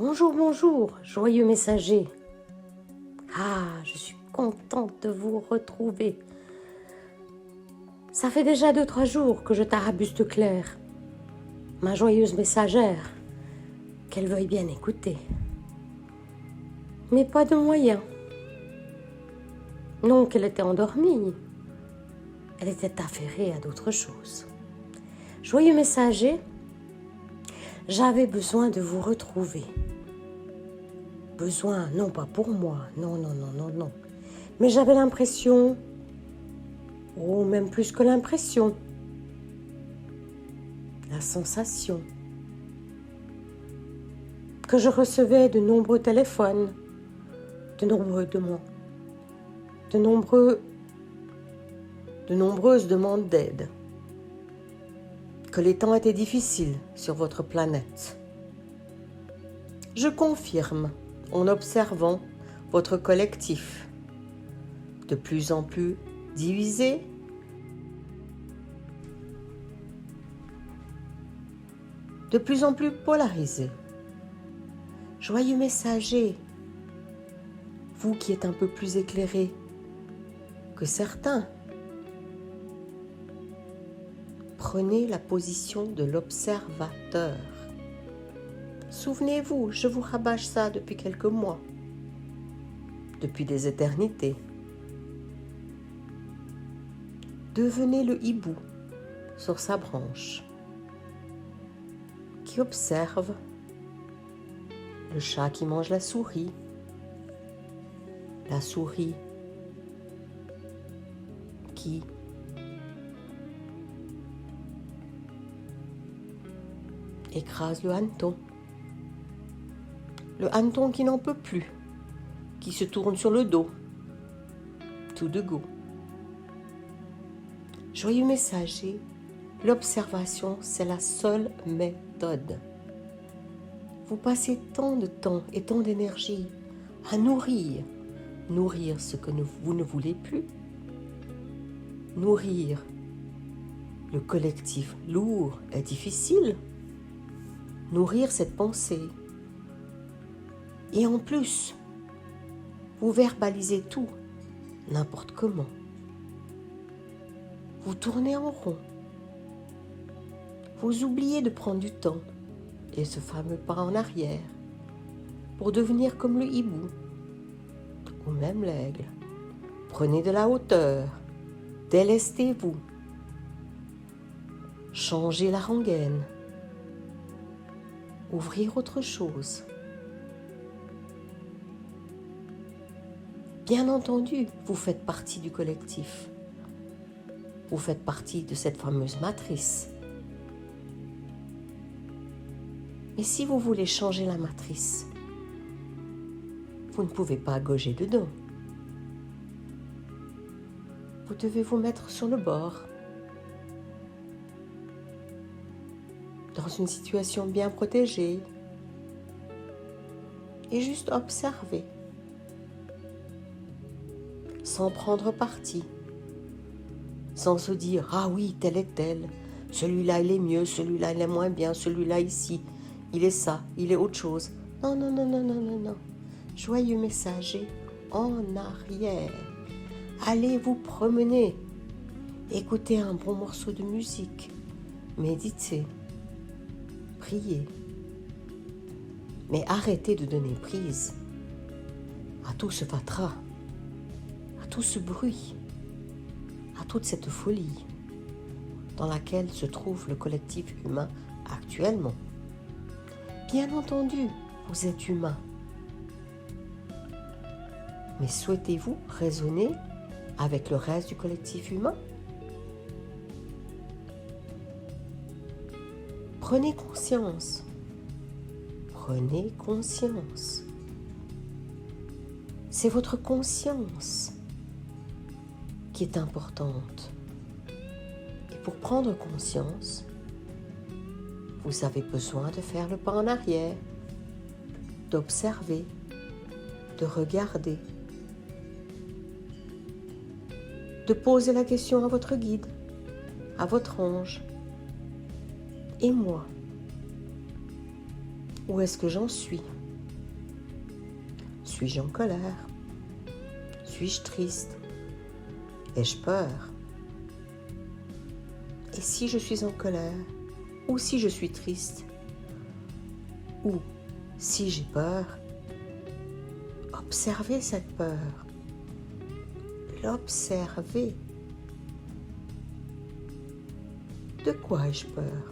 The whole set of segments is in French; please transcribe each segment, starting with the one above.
Bonjour, bonjour, joyeux messager. Ah, je suis contente de vous retrouver. Ça fait déjà 2-3 jours que je tarabuste Claire, ma joyeuse messagère, qu'elle veuille bien écouter. Mais pas de moyen. Non qu'elle était endormie, elle était affairée à d'autres choses. Joyeux messager, j'avais besoin de vous retrouver. Besoin, non pas pour moi, non, mais j'avais l'impression, ou même plus que l'impression, la sensation, que je recevais de nombreux téléphones, de nombreuses demandes d'aide, que les temps étaient difficiles sur votre planète. Je confirme, en observant votre collectif, de plus en plus divisé, de plus en plus polarisé. Joyeux messager, vous qui êtes un peu plus éclairé que certains, prenez la position de l'observateur. Souvenez-vous, je vous rabâche ça depuis quelques mois, depuis des éternités. Devenez le hibou sur sa branche, qui observe le chat qui mange la souris qui écrase le hanneton qui n'en peut plus, qui se tourne sur le dos, tout de go. Joyeux messager, l'observation, c'est la seule méthode. Vous passez tant de temps et tant d'énergie à nourrir ce que vous ne voulez plus, nourrir le collectif lourd et difficile, nourrir cette pensée. Et en plus, vous verbalisez tout, n'importe comment. Vous tournez en rond. Vous oubliez de prendre du temps et ce fameux pas en arrière pour devenir comme le hibou ou même l'aigle. Prenez de la hauteur, délestez-vous, changez la rengaine, ouvrir autre chose. Bien entendu, vous faites partie du collectif. Vous faites partie de cette fameuse matrice. Mais si vous voulez changer la matrice, vous ne pouvez pas gauger dedans. Vous devez vous mettre sur le bord, dans une situation bien protégée, et juste observer, sans prendre parti, sans se dire « Ah oui, tel est tel, celui-là il est mieux, celui-là il est moins bien, celui-là ici, il est ça, il est autre chose. » Non. Joyeux messager, en arrière. Allez vous promener, écoutez un bon morceau de musique, méditez, priez. Mais arrêtez de donner prise à tout ce fatras, à tout ce bruit, à toute cette folie dans laquelle se trouve le collectif humain actuellement. Bien entendu, vous êtes humain. Mais souhaitez-vous raisonner avec le reste du collectif humain? Prenez conscience. Prenez conscience. C'est votre conscience qui est importante. Et pour prendre conscience, vous avez besoin de faire le pas en arrière, d'observer, de regarder, de poser la question à votre guide, à votre ange. Et moi, où est-ce que j'en suis? Suis-je en colère? Suis-je triste? Ai-je peur? Et si je suis en colère, ou si je suis triste, ou si j'ai peur, observez cette peur. L'observer. De quoi ai-je peur?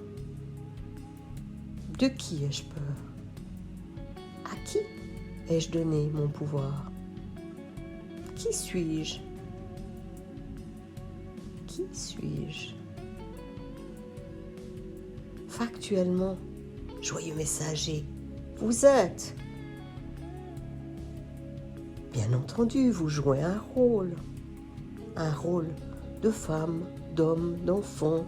De qui ai-je peur? À qui ai-je donné mon pouvoir? Qui suis-je? Qui suis-je? Factuellement, joyeux messager, vous êtes. Bien entendu, vous jouez un rôle de femme, d'homme, d'enfant,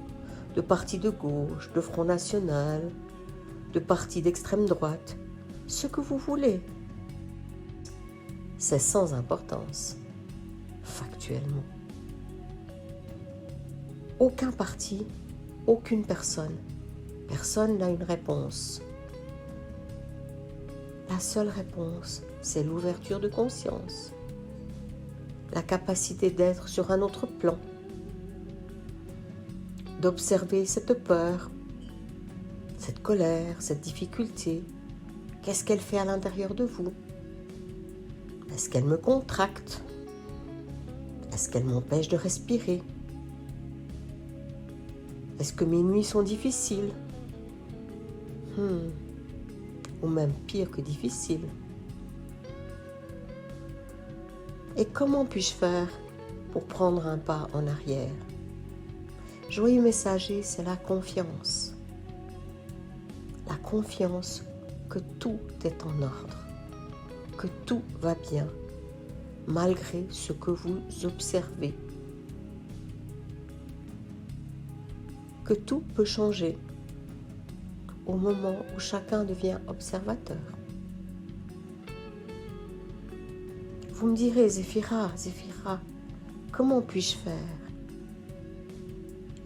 de parti de gauche, de Front National, de parti d'extrême droite, ce que vous voulez. C'est sans importance, factuellement. Aucun parti, aucune personne n'a une réponse. La seule réponse, c'est l'ouverture de conscience, la capacité d'être sur un autre plan, d'observer cette peur, cette colère, cette difficulté. Qu'est-ce qu'elle fait à l'intérieur de vous? Est-ce qu'elle me contracte? Est-ce qu'elle m'empêche de respirer? Est-ce que mes nuits sont difficiles? Ou même pire que difficiles. Et comment puis-je faire pour prendre un pas en arrière? Joyeux messager, c'est la confiance. La confiance que tout est en ordre, que tout va bien, malgré ce que vous observez. Que tout peut changer au moment où chacun devient observateur. Vous me direz, Zéphira, comment puis-je faire?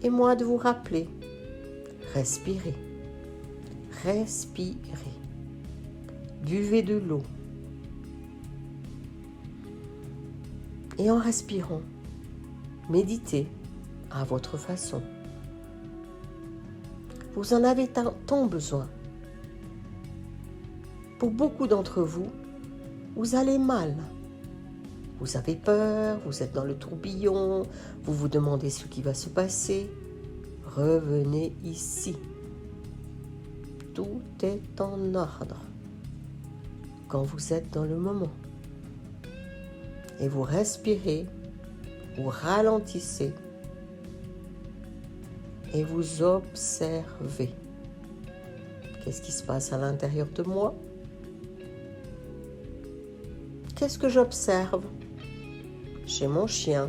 Et moi de vous rappeler, respirez, buvez de l'eau. Et en respirant, méditez à votre façon. Vous en avez tant besoin. Pour beaucoup d'entre vous, vous allez mal. Vous avez peur, vous êtes dans le tourbillon, vous vous demandez ce qui va se passer. Revenez ici. Tout est en ordre quand vous êtes dans le moment. Et vous respirez, vous ralentissez et vous observez. Qu'est-ce qui se passe à l'intérieur de moi? Qu'est-ce que j'observe chez mon chien?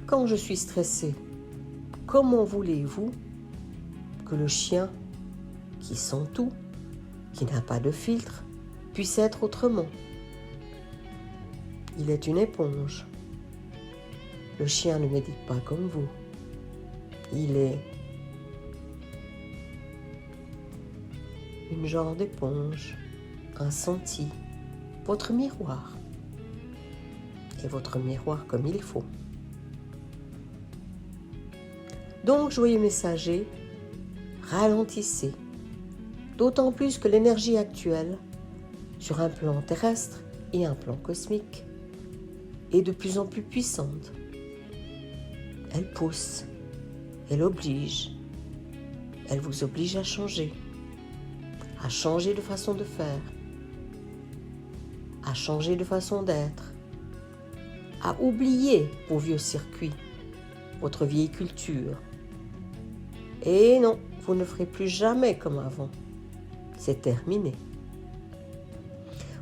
Quand je suis stressée, comment voulez-vous que le chien, qui sent tout, qui n'a pas de filtre, puisse être autrement? Il est une éponge. Le chien ne médite pas comme vous. Il est une genre d'éponge, un senti, votre miroir. Et votre miroir comme il faut. Donc, joyeux messager, ralentissez. D'autant plus que l'énergie actuelle, sur un plan terrestre et un plan cosmique, est de plus en plus puissante. Elle pousse, elle oblige, elle vous oblige à changer de façon de faire, à changer de façon d'être, à oublier vos vieux circuits, votre vieille culture. Et non, vous ne ferez plus jamais comme avant. C'est terminé.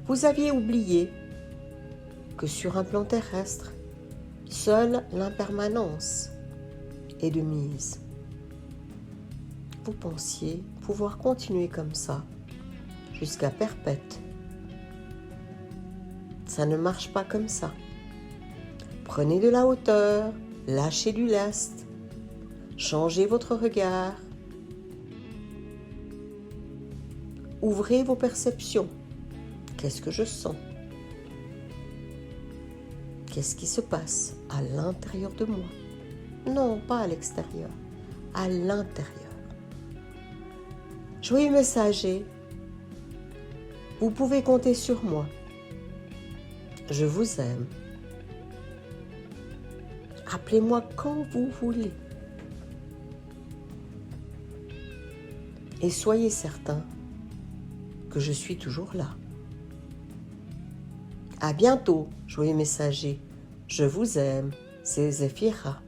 Vous aviez oublié que sur un plan terrestre, seule l'impermanence est de mise. Vous pensiez pouvoir continuer comme ça jusqu'à perpète. Ça ne marche pas comme ça. Prenez de la hauteur, lâchez du lest, changez votre regard, ouvrez vos perceptions, Qu'est-ce que je sens? Qu'est-ce qui se passe à l'intérieur de moi? Non, pas à l'extérieur, à l'intérieur. Joyeux messager, vous pouvez compter sur moi. Je vous aime. Appelez-moi quand vous voulez. Et soyez certains que je suis toujours là. À bientôt, joyeux messager. Je vous aime, c'est Zéphira.